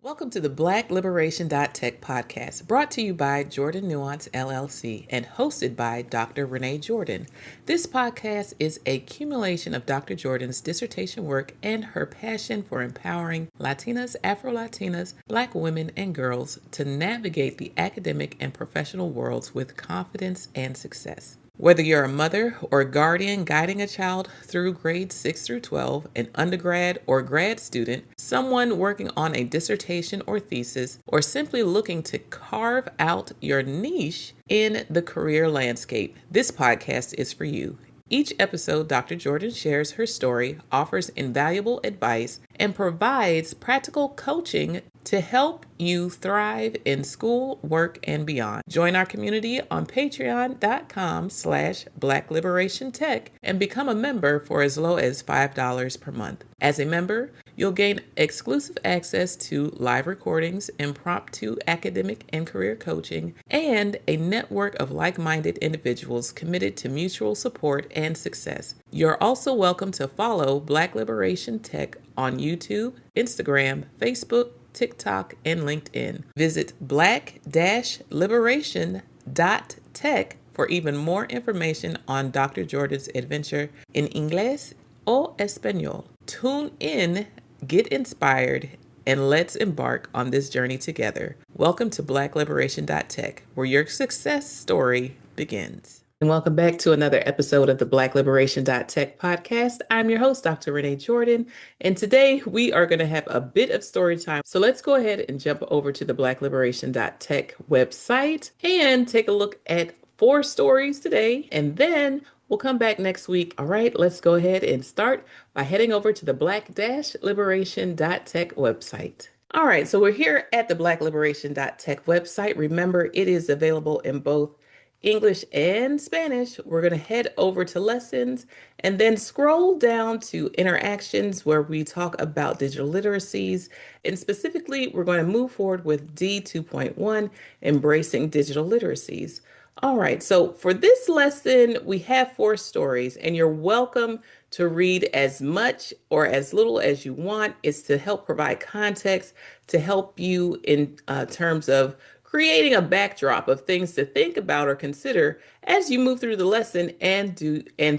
Welcome to the Black-Liberation.Tech podcast, brought to you by Jordan Nuance, LLC, and hosted by Dr. Renée Jordan. This podcast is a accumulation of Dr. Jordan's dissertation work and her passion for empowering Latinas, Afro-Latinas, Black women, and girls to navigate the academic and professional worlds with confidence and success. Whether you're a mother or a guardian guiding a child through grades 6 through 12, an undergrad or grad student, someone working on a dissertation or thesis, or simply looking to carve out your niche in the career landscape, this podcast is for you. Each episode, Dr. Jordan shares her story, offers invaluable advice, and provides practical coaching to help you thrive in school, work, and beyond. Join our community on patreon.com/Black-Liberation.Tech and become a member for as low as $5 per month. As a member, you'll gain exclusive access to live recordings, impromptu academic and career coaching, and a network of like-minded individuals committed to mutual support and success. You're also welcome to follow Black Liberation Tech on YouTube, Instagram, Facebook, TikTok, and LinkedIn. Visit Black-Liberation.Tech for even more information on Dr. Jordan's adventure in Inglés o Español. Tune in, get inspired, and let's embark on this journey together. Welcome to Black-Liberation.Tech, where your success story begins. And welcome back to another episode of the Black-Liberation.Tech podcast. I'm your host, Dr. Renée Jordan, and today we are going to have a bit of story time. So let's go ahead and jump over to the Black-Liberation.Tech website and take a look at 4 stories today, and then we'll come back next week. All right, let's go ahead and start by heading over to the Black-Liberation.Tech website. All right, so we're here at the Black-Liberation.Tech website. Remember, it is available in both English and Spanish. We're going to head over to lessons and then scroll down to interactions where we talk about digital literacies. And specifically, we're going to move forward with D2.1, Embracing Digital Literacies. All right, so for this lesson, we have 4 stories, and you're welcome to read as much or as little as you want. It's to help provide context, to help you in terms of creating a backdrop of things to think about or consider as you move through the lesson and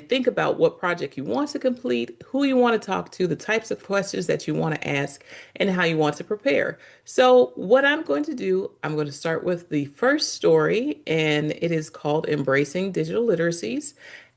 think about what project you want to complete, who you want to talk to, the types of questions that you want to ask, and how you want to prepare. So what I'm going to do, I'm going to start with the first story, and it is called Embracing Digital Literacies.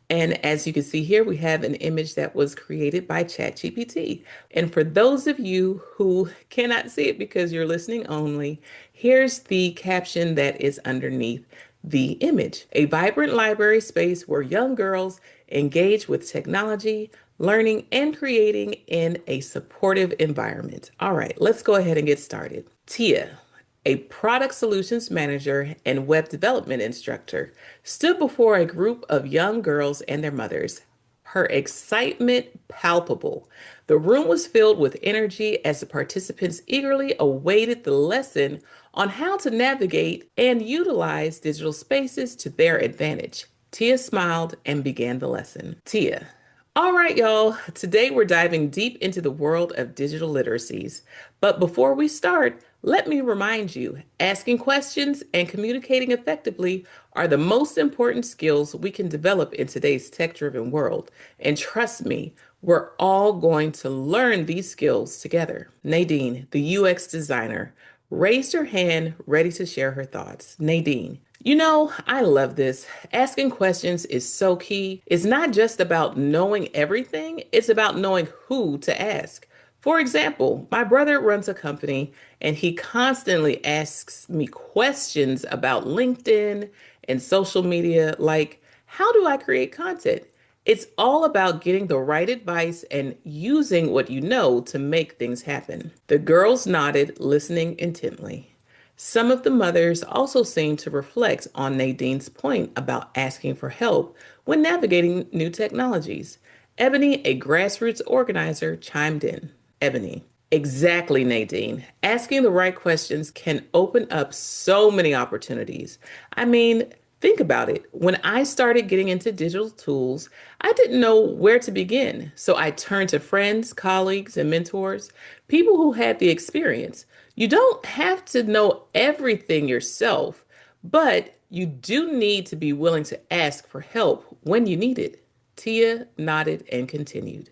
And as you can see here, we have an image that was created by ChatGPT. And for those of you who cannot see it because you're listening only, here's the caption that is underneath the image. A vibrant library space where young girls engage with technology, learning, and creating in a supportive environment. All right, let's go ahead and get started. Tia, a product solutions manager and web development instructor, stood before a group of young girls and their mothers, her excitement palpable. The room was filled with energy as the participants eagerly awaited the lesson on how to navigate and utilize digital spaces to their advantage. Tia smiled and began the lesson. Tia. All right, y'all. Today we're diving deep into the world of digital literacies. But before we start, let me remind you, asking questions and communicating effectively are the most important skills we can develop in today's tech-driven world. And trust me, we're all going to learn these skills together. Nadine, the UX designer, raised her hand, ready to share her thoughts. Nadine. You know, I love this. Asking questions is so key. It's not just about knowing everything, it's about knowing who to ask. For example, my brother runs a company and he constantly asks me questions about LinkedIn and social media, like, how do I create content? It's all about getting the right advice and using what you know to make things happen. The girls nodded, listening intently. Some of the mothers also seemed to reflect on Nadine's point about asking for help when navigating new technologies. Ebony, a grassroots organizer, chimed in. Ebony. Exactly, Nadine. Asking the right questions can open up so many opportunities. I mean, think about it. When I started getting into digital tools, I didn't know where to begin. So I turned to friends, colleagues, and mentors, people who had the experience. You don't have to know everything yourself, but you do need to be willing to ask for help when you need it. Tia nodded and continued.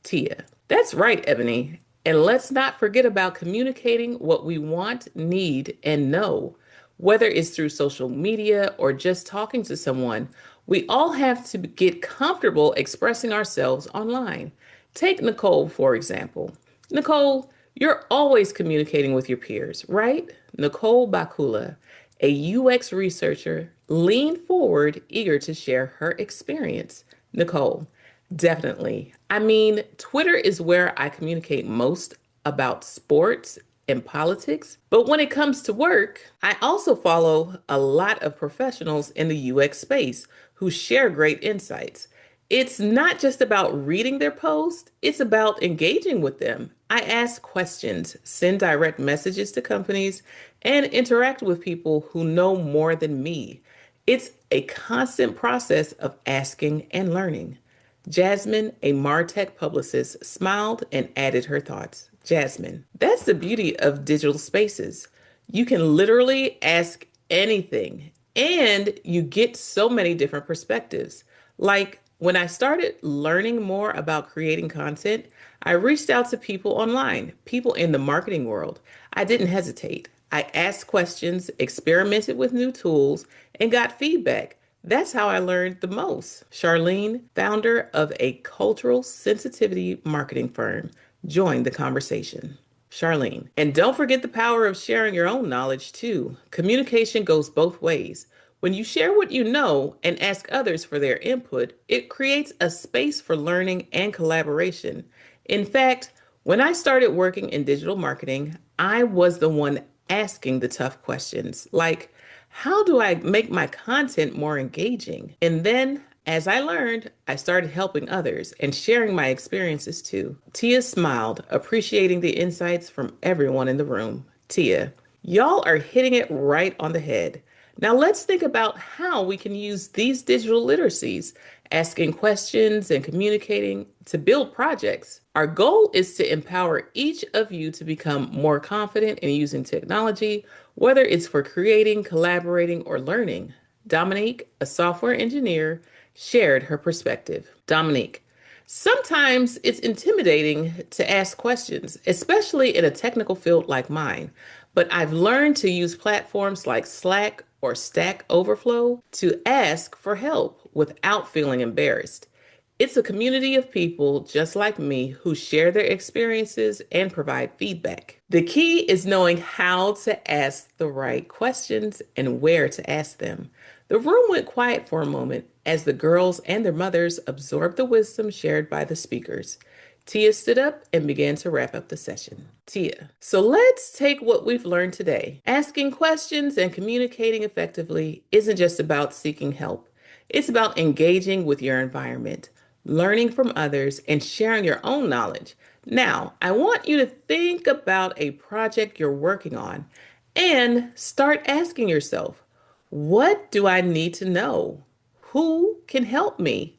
Tia, that's right, Ebony. And let's not forget about communicating what we want, need, and know. Whether it's through social media or just talking to someone, we all have to get comfortable expressing ourselves online. Take Nicole, for example. Nicole, you're always communicating with your peers, right? Nicole Bakula, a UX researcher, leaned forward, eager to share her experience. Nicole, definitely. I mean, Twitter is where I communicate most about sports and politics. But when it comes to work, I also follow a lot of professionals in the UX space who share great insights. It's not just about reading their posts, it's about engaging with them. I ask questions, send direct messages to companies, and interact with people who know more than me. It's a constant process of asking and learning. Jazmin, a MarTech publicist, smiled and added her thoughts. Jazmin, that's the beauty of digital spaces. You can literally ask anything, and you get so many different perspectives. Like when I started learning more about creating content, I reached out to people online, people in the marketing world. I didn't hesitate. I asked questions, experimented with new tools, and got feedback. That's how I learned the most. Sharlene, founder of a cultural sensitivity marketing firm, joined the conversation. Charlene. And don't forget the power of sharing your own knowledge too. Communication goes both ways. When you share what you know and ask others for their input, it creates a space for learning and collaboration. In fact, when I started working in digital marketing, I was the one asking the tough questions like, how do I make my content more engaging? And then as I learned, I started helping others and sharing my experiences too. Tia smiled, appreciating the insights from everyone in the room. Tia, y'all are hitting it right on the head. Now let's think about how we can use these digital literacies, asking questions and communicating to build projects. Our goal is to empower each of you to become more confident in using technology, whether it's for creating, collaborating, or learning. Dominique, a software engineer, shared her perspective. Dominique, sometimes it's intimidating to ask questions, especially in a technical field like mine, but I've learned to use platforms like Slack or Stack Overflow to ask for help without feeling embarrassed. It's a community of people just like me who share their experiences and provide feedback. The key is knowing how to ask the right questions and where to ask them. The room went quiet for a moment as the girls and their mothers absorbed the wisdom shared by the speakers. Tia stood up and began to wrap up the session. Tia, so let's take what we've learned today. Asking questions and communicating effectively isn't just about seeking help. It's about engaging with your environment, learning from others, and sharing your own knowledge. Now, I want you to think about a project you're working on and start asking yourself, what do I need to know? Who can help me?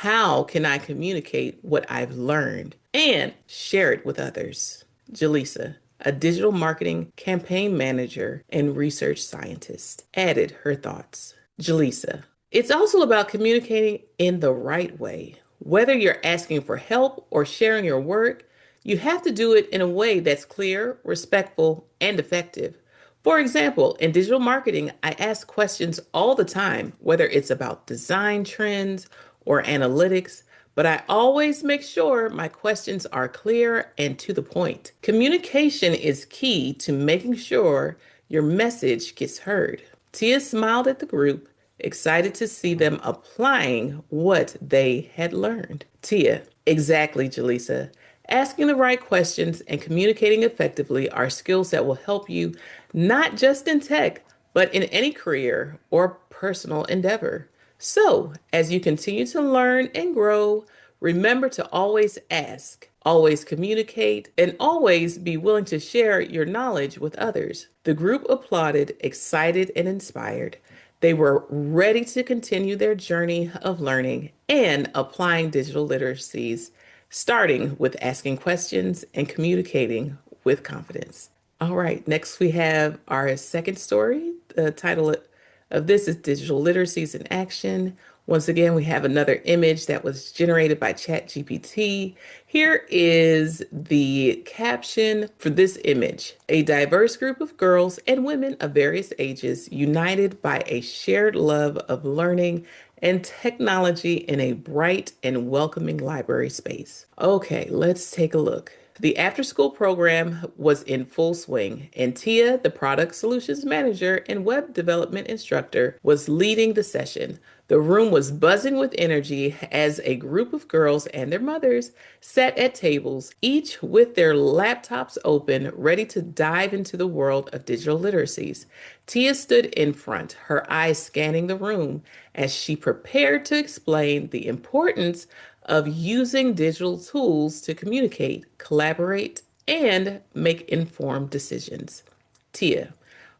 How can I communicate what I've learned and share it with others? Jaleesa, a digital marketing campaign manager and research scientist, added her thoughts. Jaleesa, it's also about communicating in the right way. Whether you're asking for help or sharing your work, you have to do it in a way that's clear, respectful, and effective. For example, in digital marketing, I ask questions all the time, whether it's about design trends or analytics, but I always make sure my questions are clear and to the point. Communication is key to making sure your message gets heard. Tia smiled at the group, excited to see them applying what they had learned. Tia, exactly, Jaleesa. Asking the right questions and communicating effectively are skills that will help you not just in tech, but in any career or personal endeavor. So, as you continue to learn and grow, remember to always ask, always communicate, and always be willing to share your knowledge with others. The group applauded, excited and inspired. They were ready to continue their journey of learning and applying digital literacies, starting with asking questions and communicating with confidence. All right, next we have our second story. The title of this is Digital Literacies in Action. Once again, we have another image that was generated by ChatGPT. Here is the caption for this image. A diverse group of girls and women of various ages united by a shared love of learning and technology in a bright and welcoming library space. Okay, let's take a look. The after school program was in full swing, and Tia, the product solutions manager and web development instructor, was leading the session. The room was buzzing with energy as a group of girls and their mothers sat at tables, each with their laptops open, ready to dive into the world of digital literacies. Tia stood in front, her eyes scanning the room as she prepared to explain the importance of using digital tools to communicate, collaborate, and make informed decisions. Tia.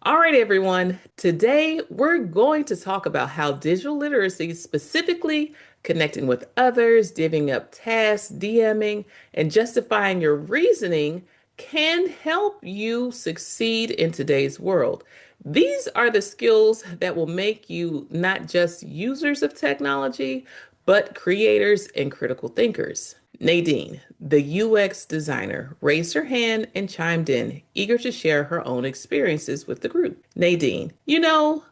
All right, everyone. Today, we're going to talk about how digital literacy, specifically connecting with others, divvying up tasks, DMing, and justifying your reasoning, can help you succeed in today's world. These are the skills that will make you not just users of technology, but creators and critical thinkers. Nadine, the UX designer, raised her hand and chimed in, eager to share her own experiences with the group. Nadine,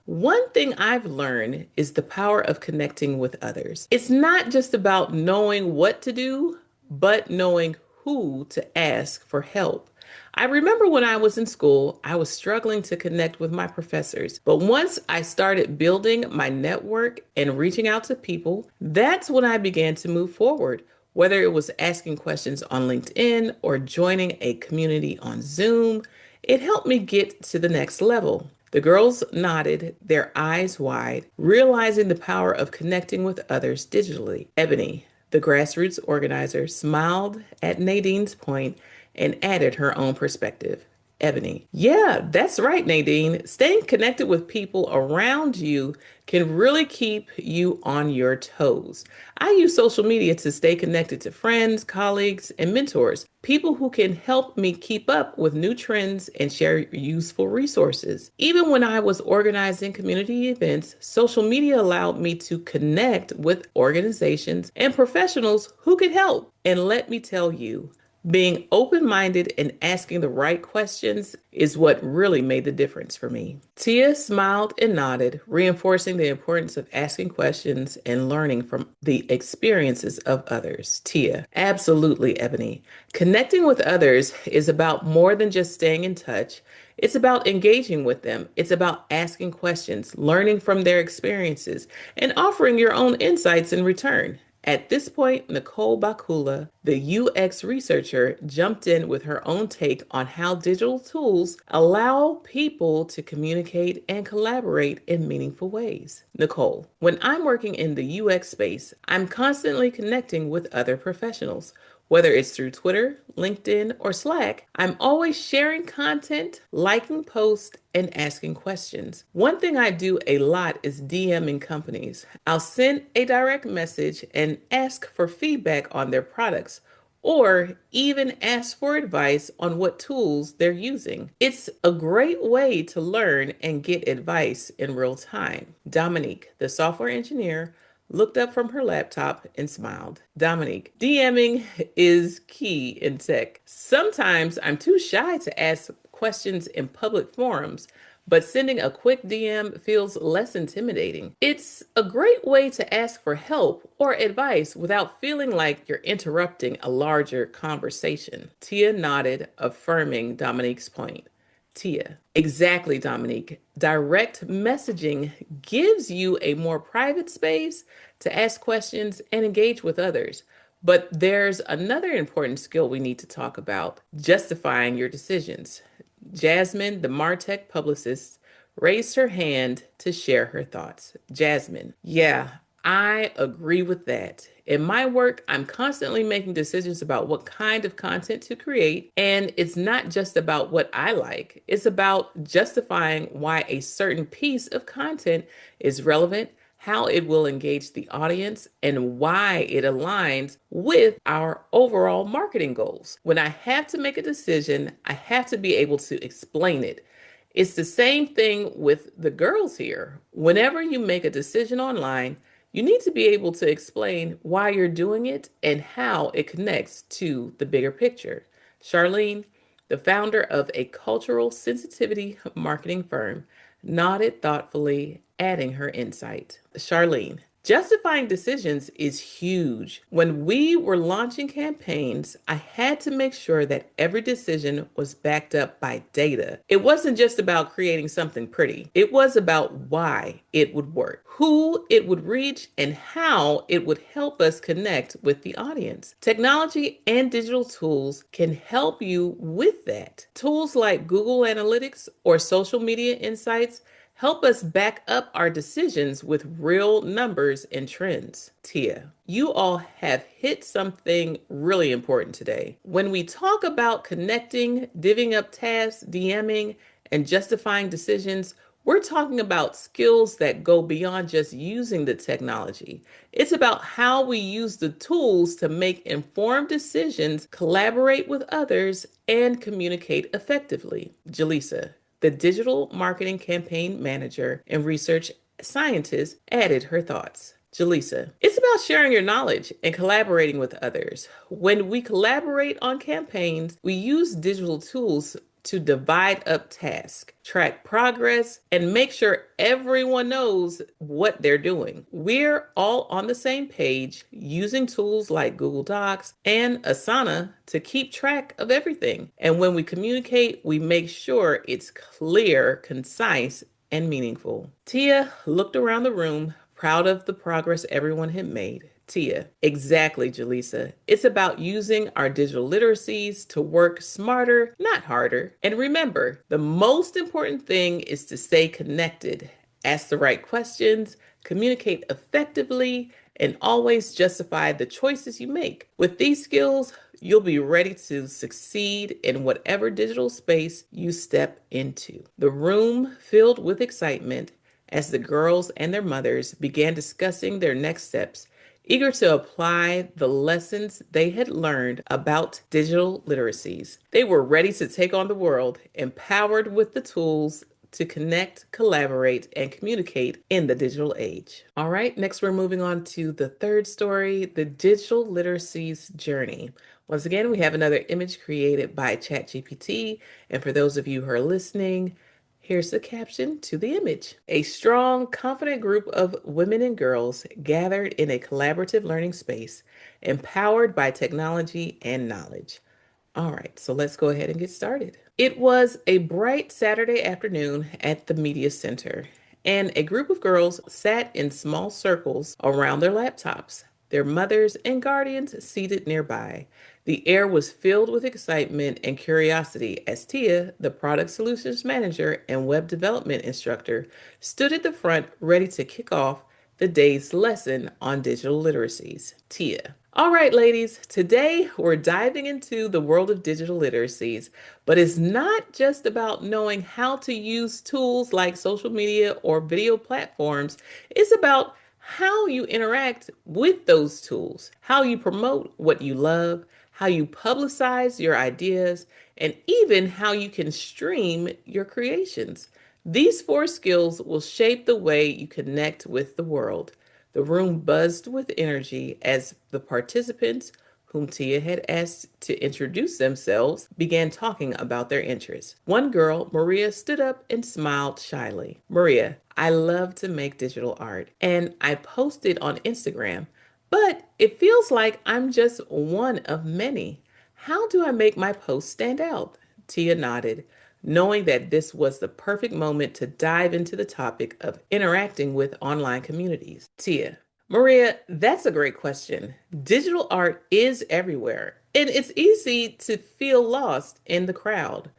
one thing I've learned is the power of connecting with others. It's not just about knowing what to do, but knowing who to ask for help. I remember when I was in school, I was struggling to connect with my professors. But once I started building my network and reaching out to people, that's when I began to move forward. Whether it was asking questions on LinkedIn or joining a community on Zoom, it helped me get to the next level. The girls nodded, their eyes wide, realizing the power of connecting with others digitally. Ebony, the grassroots organizer, smiled at Nadine's point and added her own perspective. Ebony. Yeah, that's right, Nadine. Staying connected with people around you can really keep you on your toes. I use social media to stay connected to friends, colleagues, and mentors, people who can help me keep up with new trends and share useful resources. Even when I was organizing community events, social media allowed me to connect with organizations and professionals who could help. And let me tell you, being open minded and asking the right questions is what really made the difference for me. Tia smiled and nodded, reinforcing the importance of asking questions and learning from the experiences of others. Tia, absolutely, Ebony. Connecting with others is about more than just staying in touch. It's about engaging with them. It's about asking questions, learning from their experiences, and offering your own insights in return. At this point, Nicole Bakula, the UX researcher, jumped in with her own take on how digital tools allow people to communicate and collaborate in meaningful ways. Nicole, when I'm working in the UX space, I'm constantly connecting with other professionals. Whether it's through Twitter, LinkedIn, or Slack, I'm always sharing content, liking posts, and asking questions. One thing I do a lot is DMing companies. I'll send a direct message and ask for feedback on their products, or even ask for advice on what tools they're using. It's a great way to learn and get advice in real time. Dominique, the software engineer, looked up from her laptop and smiled. Dominique, DMing is key in tech. Sometimes I'm too shy to ask questions in public forums, but sending a quick DM feels less intimidating. It's a great way to ask for help or advice without feeling like you're interrupting a larger conversation. Tia nodded, affirming Dominique's point. Tia. Exactly, Dominique. Direct messaging gives you a more private space to ask questions and engage with others. But there's another important skill we need to talk about, justifying your decisions. Jazmin, the MarTech publicist, raised her hand to share her thoughts. Jazmin, yeah, I agree with that. In my work, I'm constantly making decisions about what kind of content to create. And it's not just about what I like, it's about justifying why a certain piece of content is relevant, how it will engage the audience, and why it aligns with our overall marketing goals. When I have to make a decision, I have to be able to explain it. It's the same thing with the girls here. Whenever you make a decision online, you need to be able to explain why you're doing it and how it connects to the bigger picture. Sharlene, the founder of a cultural sensitivity marketing firm, nodded thoughtfully, adding her insight. Sharlene, justifying decisions is huge. When we were launching campaigns, I had to make sure that every decision was backed up by data. It wasn't just about creating something pretty, it was about why it would work, who it would reach, and how it would help us connect with the audience. Technology and digital tools can help you with that. Tools like Google Analytics or social media insights help us back up our decisions with real numbers and trends. Tia, you all have hit something really important today. When we talk about connecting, divvying up tasks, DMing, and justifying decisions, we're talking about skills that go beyond just using the technology. It's about how we use the tools to make informed decisions, collaborate with others, and communicate effectively. Jaleesa, the digital marketing campaign manager and research scientist, added her thoughts. Jaleesa, it's about sharing your knowledge and collaborating with others. When we collaborate on campaigns, we use digital tools to divide up tasks, track progress, and make sure everyone knows what they're doing. We're all on the same page using tools like Google Docs and Asana to keep track of everything. And when we communicate, we make sure it's clear, concise, and meaningful. Tia looked around the room, proud of the progress everyone had made. Tia, exactly, Jaleesa. It's about using our digital literacies to work smarter, not harder. And remember, the most important thing is to stay connected, ask the right questions, communicate effectively, and always justify the choices you make. With these skills, you'll be ready to succeed in whatever digital space you step into. The room filled with excitement as the girls and their mothers began discussing their next steps, eager to apply the lessons they had learned about digital literacies. They were ready to take on the world, empowered with the tools to connect, collaborate, and communicate in the digital age. All right, next we're moving on to the third story, the digital literacies journey. Once again, we have another image created by ChatGPT. And for those of you who are listening, here's the caption to the image. A strong, confident group of women and girls gathered in a collaborative learning space, empowered by technology and knowledge. All right, so let's go ahead and get started. It was a bright Saturday afternoon at the media center, and a group of girls sat in small circles around their laptops, their mothers and guardians seated nearby. The air was filled with excitement and curiosity as Tia, the product solutions manager and web development instructor, stood at the front ready to kick off the day's lesson on digital literacies. Tia. All right, ladies, today we're diving into the world of digital literacies, but it's not just about knowing how to use tools like social media or video platforms. It's about how you interact with those tools, how you promote what you love, how you publicize your ideas, and even how you can stream your creations. These four skills will shape the way you connect with the world. The room buzzed with energy as the participants, whom Tia had asked to introduce themselves, began talking about their interests. One girl, Maria, stood up and smiled shyly. Maria, I love to make digital art, and I post it on Instagram, but it feels like I'm just one of many. How do I make my post stand out? Tia nodded, knowing that this was the perfect moment to dive into the topic of interacting with online communities. Tia, Maria, that's a great question. Digital art is everywhere, and it's easy to feel lost in the crowd.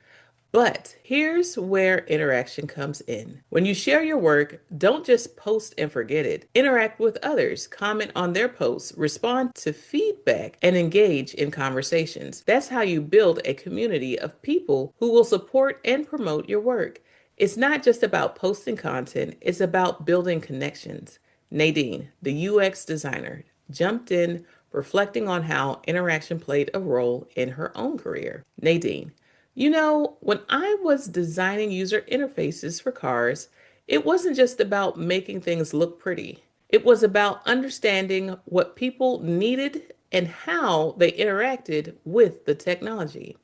But here's where interaction comes in. When you share your work, don't just post and forget it. Interact with others, comment on their posts, respond to feedback, and engage in conversations. That's how you build a community of people who will support and promote your work. It's not just about posting content, it's about building connections. Nadine, the UX designer, jumped in, reflecting on how interaction played a role in her own career. Nadine, when I was designing user interfaces for cars, it wasn't just about making things look pretty. It was about understanding what people needed and how they interacted with the technology.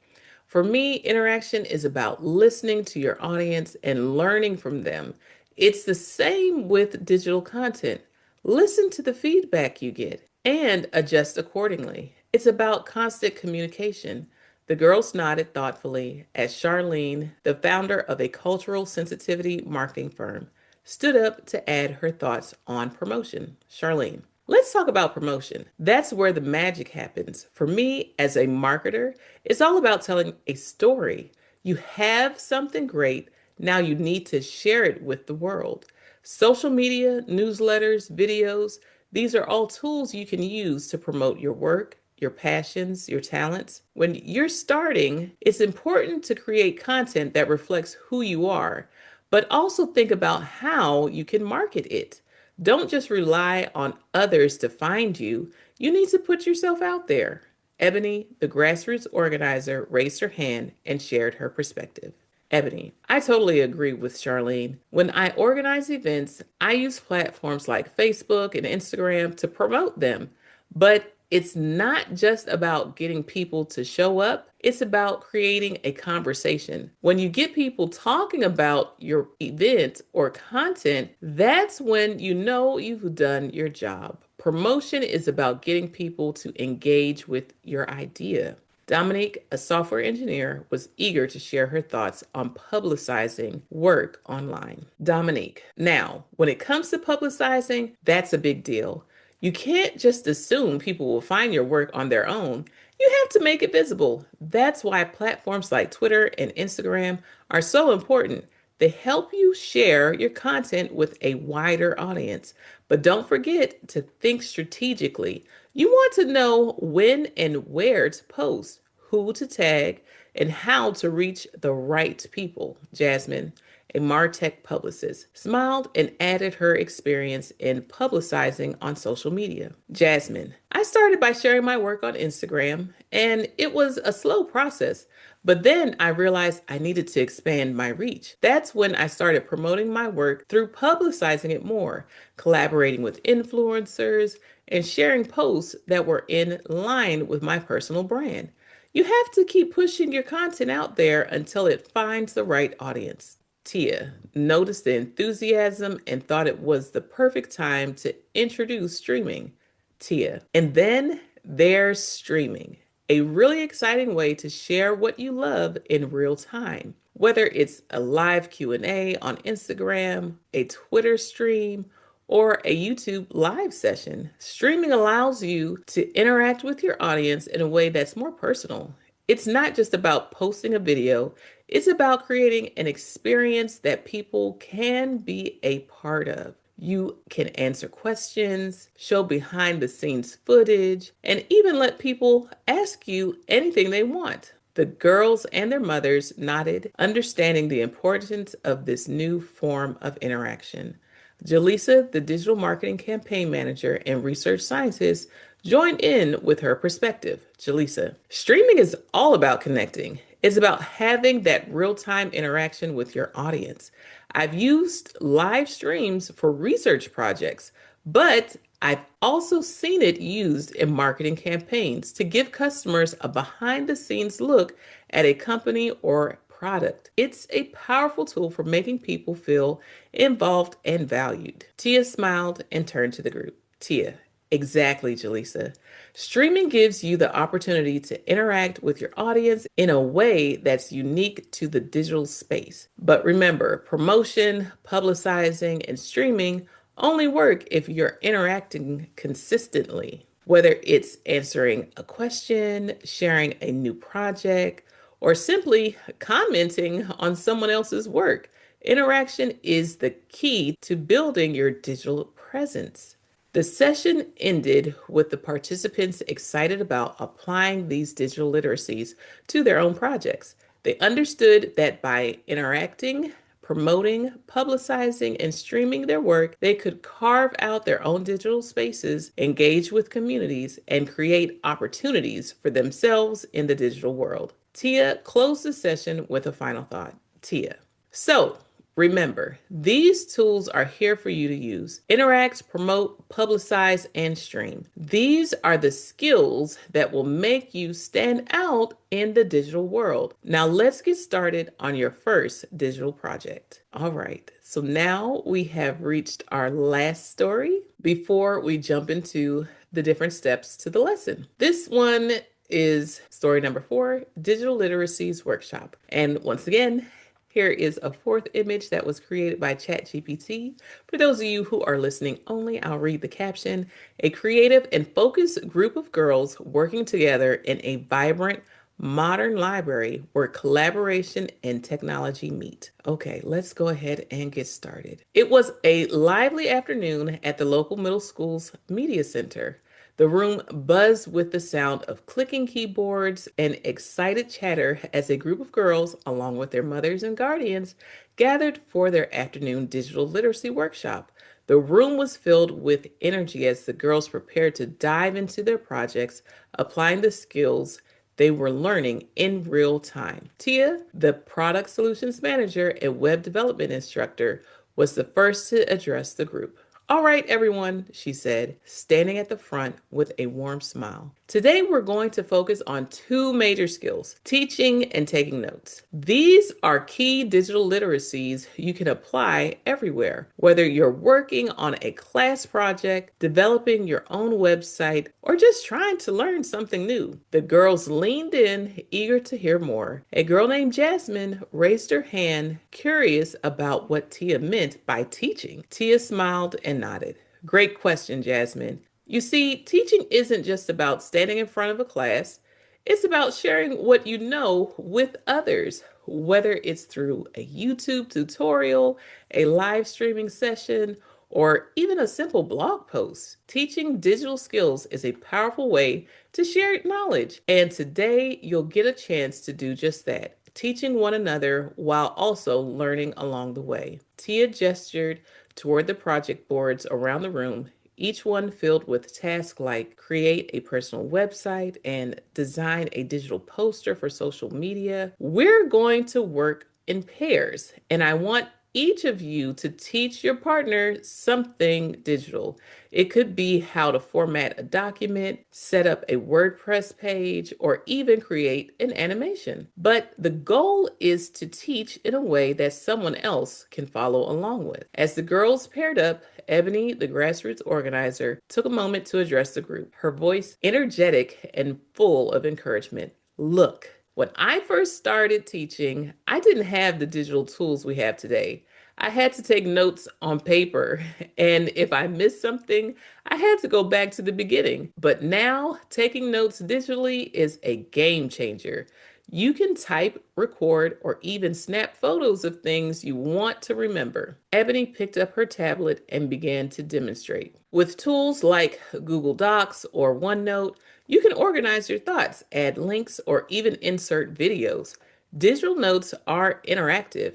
For me, interaction is about listening to your audience and learning from them. It's the same with digital content. Listen to the feedback you get and adjust accordingly. It's about constant communication. The girls nodded thoughtfully as Sharlene, the founder of a cultural sensitivity marketing firm, stood up to add her thoughts on promotion. Sharlene, let's talk about promotion. That's where the magic happens. For me, as a marketer, it's all about telling a story. You have something great. Now you need to share it with the world. Social media, newsletters, videos, these are all tools you can use to promote your work, your passions, your talents. When you're starting, it's important to create content that reflects who you are, but also think about how you can market it. Don't just rely on others to find you. You need to put yourself out there. Ebony, the grassroots organizer, raised her hand and shared her perspective. Ebony, I totally agree with Sharlene. When I organize events, I use platforms like Facebook and Instagram to promote them. But it's not just about getting people to show up, it's about creating a conversation. When you get people talking about your event or content, that's when you know you've done your job. Promotion is about getting people to engage with your idea. Dominique, a software engineer, was eager to share her thoughts on publicizing work online. Dominique, now, when it comes to publicizing, that's a big deal. You can't just assume people will find your work on their own. You have to make it visible. That's why platforms like Twitter and Instagram are so important. They help you share your content with a wider audience. But don't forget to think strategically. You want to know when and where to post, who to tag, and how to reach the right people. Jazmin, a MarTech publicist, smiled and added her experience in publicizing on social media. Jazmin, I started by sharing my work on Instagram, and it was a slow process. But then I realized I needed to expand my reach. That's when I started promoting my work through publicizing it more, collaborating with influencers, and sharing posts that were in line with my personal brand. You have to keep pushing your content out there until it finds the right audience. Tia noticed the enthusiasm and thought it was the perfect time to introduce streaming. Tia. And then there's streaming, a really exciting way to share what you love in real time. Whether it's a live Q&A on Instagram, a Twitter stream, or a YouTube live session, streaming allows you to interact with your audience in a way that's more personal. It's not just about posting a video, it's about creating an experience that people can be a part of. You can answer questions, show behind the scenes footage, and even let people ask you anything they want. The girls and their mothers nodded, understanding the importance of this new form of interaction. Jaleesa, the digital marketing campaign manager and research scientist, joined in with her perspective. Jaleesa, streaming is all about connecting. It's about having that real-time interaction with your audience. I've used live streams for research projects, but I've also seen it used in marketing campaigns to give customers a behind-the-scenes look at a company or product. It's a powerful tool for making people feel involved and valued. Tia smiled and turned to the group. Tia, exactly, Jaleesa. Streaming gives you the opportunity to interact with your audience in a way that's unique to the digital space. But remember, promotion, publicizing, and streaming only work if you're interacting consistently. Whether it's answering a question, sharing a new project, or simply commenting on someone else's work, interaction is the key to building your digital presence. The session ended with the participants excited about applying these digital literacies to their own projects. They understood that by interacting, promoting, publicizing, and streaming their work, they could carve out their own digital spaces, engage with communities, and create opportunities for themselves in the digital world. Tia closed the session with a final thought. Tia. So, remember, these tools are here for you to use. Interact, promote, publicize, and stream. These are the skills that will make you stand out in the digital world. Now let's get started on your first digital project. All right, so now we have reached our last story before we jump into the different steps to the lesson. This one is story number 4, Digital Literacies Workshop. And once again, here is a fourth image that was created by ChatGPT. For those of you who are listening only, I'll read the caption. A creative and focused group of girls working together in a vibrant, modern library where collaboration and technology meet. Okay, let's go ahead and get started. It was a lively afternoon at the local middle school's media center. The room buzzed with the sound of clicking keyboards and excited chatter as a group of girls, along with their mothers and guardians, gathered for their afternoon digital literacy workshop. The room was filled with energy as the girls prepared to dive into their projects, applying the skills they were learning in real time. Tia, the product solutions manager and web development instructor, was the first to address the group. All right, everyone, she said, standing at the front with a warm smile. Today, we're going to focus on 2 major skills, teaching and taking notes. These are key digital literacies you can apply everywhere, whether you're working on a class project, developing your own website, or just trying to learn something new. The girls leaned in, eager to hear more. A girl named Jazmin raised her hand, curious about what Tia meant by teaching. Tia smiled and nodded. Great question, Jazmin. You see, teaching isn't just about standing in front of a class. It's about sharing what you know with others, whether it's through a YouTube tutorial, a live streaming session, or even a simple blog post. Teaching digital skills is a powerful way to share knowledge. And today, you'll get a chance to do just that, teaching one another while also learning along the way. Tia gestured toward the project boards around the room, each one filled with tasks like create a personal website and design a digital poster for social media. We're going to work in pairs, and I want each of you to teach your partner something digital. It could be how to format a document, set up a WordPress page, or even create an animation. But the goal is to teach in a way that someone else can follow along with. As the girls paired up, Ebony, the grassroots organizer, took a moment to address the group, her voice energetic and full of encouragement. Look, when I first started teaching, I didn't have the digital tools we have today. I had to take notes on paper, and if I missed something, I had to go back to the beginning. But now, taking notes digitally is a game changer. You can type, record, or even snap photos of things you want to remember. Ebony picked up her tablet and began to demonstrate. With tools like Google Docs or OneNote, you can organize your thoughts, add links, or even insert videos. Digital notes are interactive.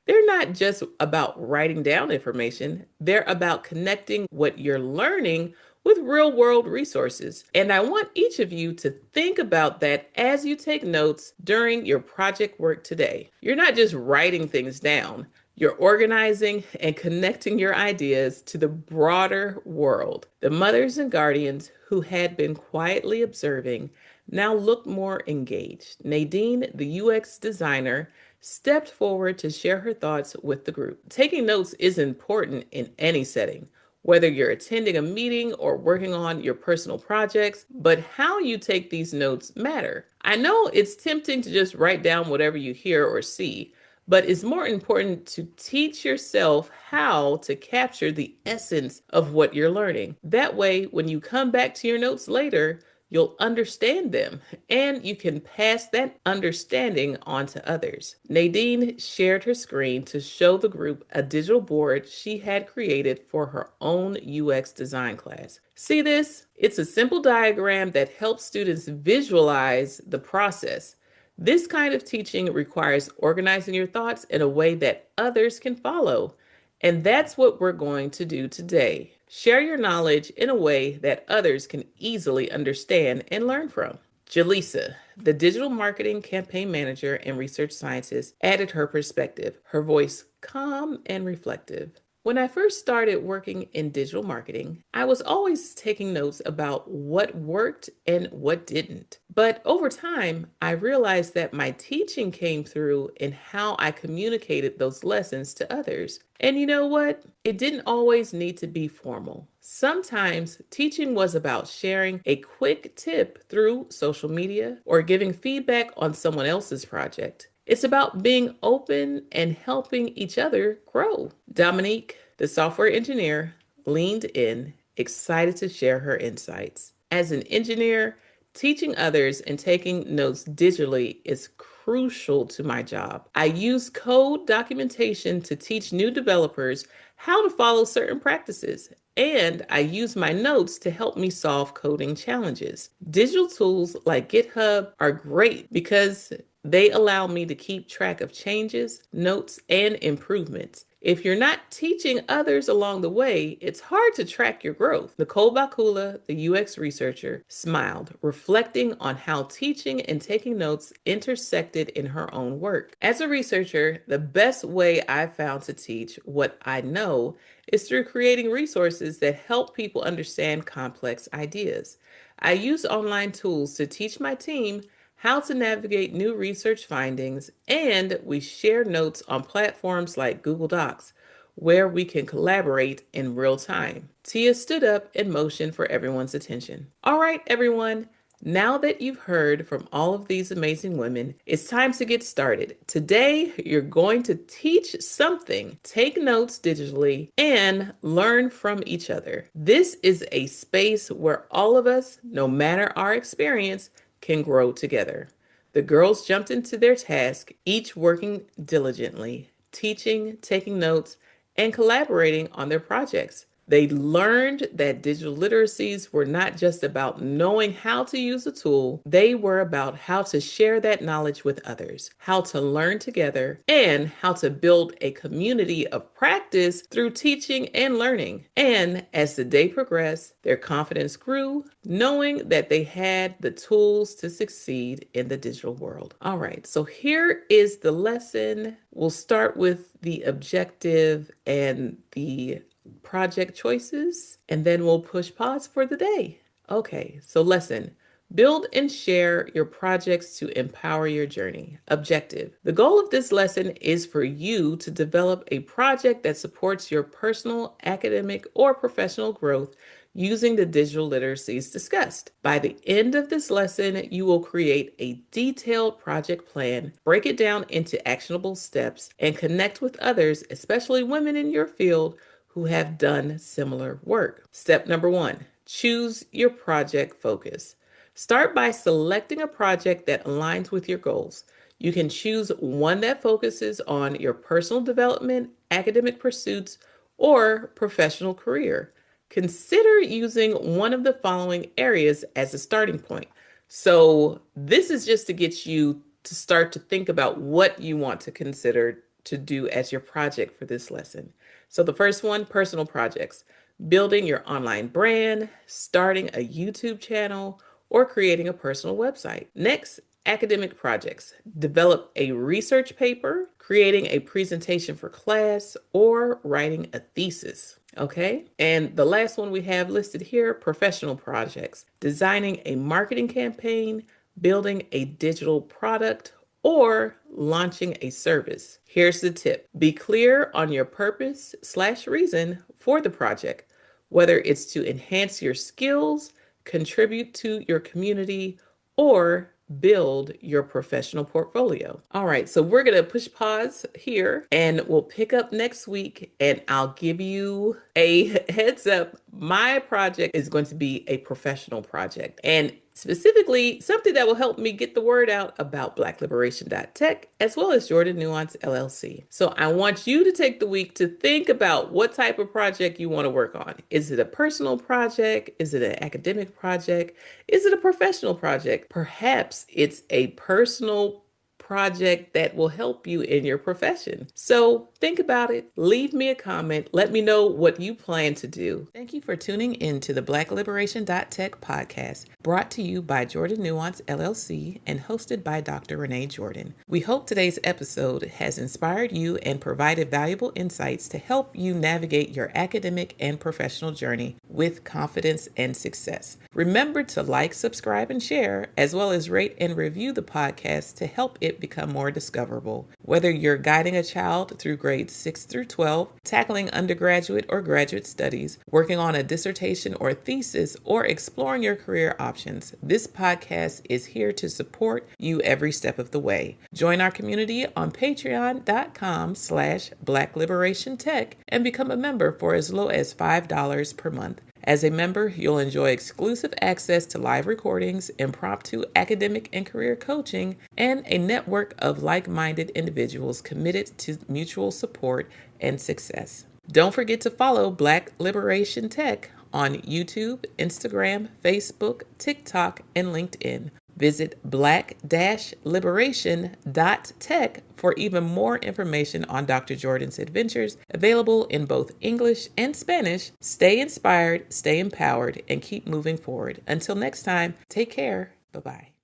They're not just about writing down information, they're about connecting what you're learning with real world resources. And I want each of you to think about that as you take notes during your project work today. You're not just writing things down, you're organizing and connecting your ideas to the broader world. The mothers and guardians who had been quietly observing now looked more engaged. Nadine, the UX designer, stepped forward to share her thoughts with the group. Taking notes is important in any setting, whether you're attending a meeting or working on your personal projects, but how you take these notes matter. I know it's tempting to just write down whatever you hear or see, but it's more important to teach yourself how to capture the essence of what you're learning. That way, when you come back to your notes later, you'll understand them and you can pass that understanding on to others. Nadine shared her screen to show the group a digital board she had created for her own UX design class. See this? It's a simple diagram that helps students visualize the process. This kind of teaching requires organizing your thoughts in a way that others can follow. And that's what we're going to do today. Share your knowledge in a way that others can easily understand and learn from. Jaleesa, the digital marketing campaign manager and research scientist, added her perspective, her voice calm and reflective. When I first started working in digital marketing, I was always taking notes about what worked and what didn't. But over time, I realized that my teaching came through in how I communicated those lessons to others. And you know what? It didn't always need to be formal. Sometimes teaching was about sharing a quick tip through social media or giving feedback on someone else's project. It's about being open and helping each other grow. Dominique, the software engineer, leaned in, excited to share her insights. As an engineer, teaching others and taking notes digitally is crucial to my job. I use code documentation to teach new developers how to follow certain practices, and I use my notes to help me solve coding challenges. Digital tools like GitHub are great because they allow me to keep track of changes, notes, and improvements. If you're not teaching others along the way, it's hard to track your growth. Nicole Bakula, the UX researcher, smiled, reflecting on how teaching and taking notes intersected in her own work. As a researcher, the best way I've found to teach what I know is through creating resources that help people understand complex ideas. I use online tools to teach my team how to navigate new research findings, and we share notes on platforms like Google Docs, where we can collaborate in real time. Tia stood up and motioned for everyone's attention. All right, everyone. Now that you've heard from all of these amazing women, it's time to get started. Today, you're going to teach something, take notes digitally, and learn from each other. This is a space where all of us, no matter our experience, can grow together. The girls jumped into their task, each working diligently, teaching, taking notes, and collaborating on their projects. They learned that digital literacies were not just about knowing how to use a tool, they were about how to share that knowledge with others, how to learn together, and how to build a community of practice through teaching and learning. And as the day progressed, their confidence grew, knowing that they had the tools to succeed in the digital world. All right, so here is the lesson. We'll start with the objective and the project choices, and then we'll push pause for the day. Okay, so lesson. Build and share your projects to empower your journey. Objective. The goal of this lesson is for you to develop a project that supports your personal, academic, or professional growth using the digital literacies discussed. By the end of this lesson, you will create a detailed project plan, break it down into actionable steps, and connect with others, especially women in your field, who have done similar work. Step number 1, choose your project focus. Start by selecting a project that aligns with your goals. You can choose one that focuses on your personal development, academic pursuits, or professional career. Consider using one of the following areas as a starting point. So this is just to get you to start to think about what you want to consider to do as your project for this lesson. So the first one, personal projects, building your online brand, starting a YouTube channel, or creating a personal website. Next, academic projects, develop a research paper, creating a presentation for class, or writing a thesis. Okay. And the last one we have listed here, professional projects, designing a marketing campaign, building a digital product, or launching a service. Here's the tip. Be clear on your purpose/reason for the project, whether it's to enhance your skills, contribute to your community, or build your professional portfolio. All right, so we're going to push pause here and we'll pick up next week, and I'll give you a heads up. My project is going to be a professional project, and specifically something that will help me get the word out about Black-Liberation.Tech, as well as Jordan Nuance LLC. So I want you to take the week to think about what type of project you want to work on. Is it a personal project? Is it an academic project? Is it a professional project? Perhaps it's a personal project that will help you in your profession. So think about it, leave me a comment, let me know what you plan to do. Thank you for tuning in to the Black-Liberation.Tech podcast, brought to you by Jordan Nuance LLC and hosted by Dr. Renée Jordan. We hope today's episode has inspired you and provided valuable insights to help you navigate your academic and professional journey with confidence and success. Remember to like, subscribe, and share, as well as rate and review the podcast to help it become more discoverable. Whether you're guiding a child through grades 6 through 12, tackling undergraduate or graduate studies, working on a dissertation or thesis, or exploring your career options, this podcast is here to support you every step of the way. Join our community on patreon.com/Black-Liberation.Tech and become a member for as low as $5 per month. As a member, you'll enjoy exclusive access to live recordings, impromptu academic and career coaching, and a network of like-minded individuals committed to mutual support and success. Don't forget to follow Black Liberation Tech on YouTube, Instagram, Facebook, TikTok, and LinkedIn. Visit Black-Liberation.Tech for even more information on Dr. Jordan's adventures, available in both English and Spanish. Stay inspired, stay empowered, and keep moving forward. Until next time, take care. Bye-bye.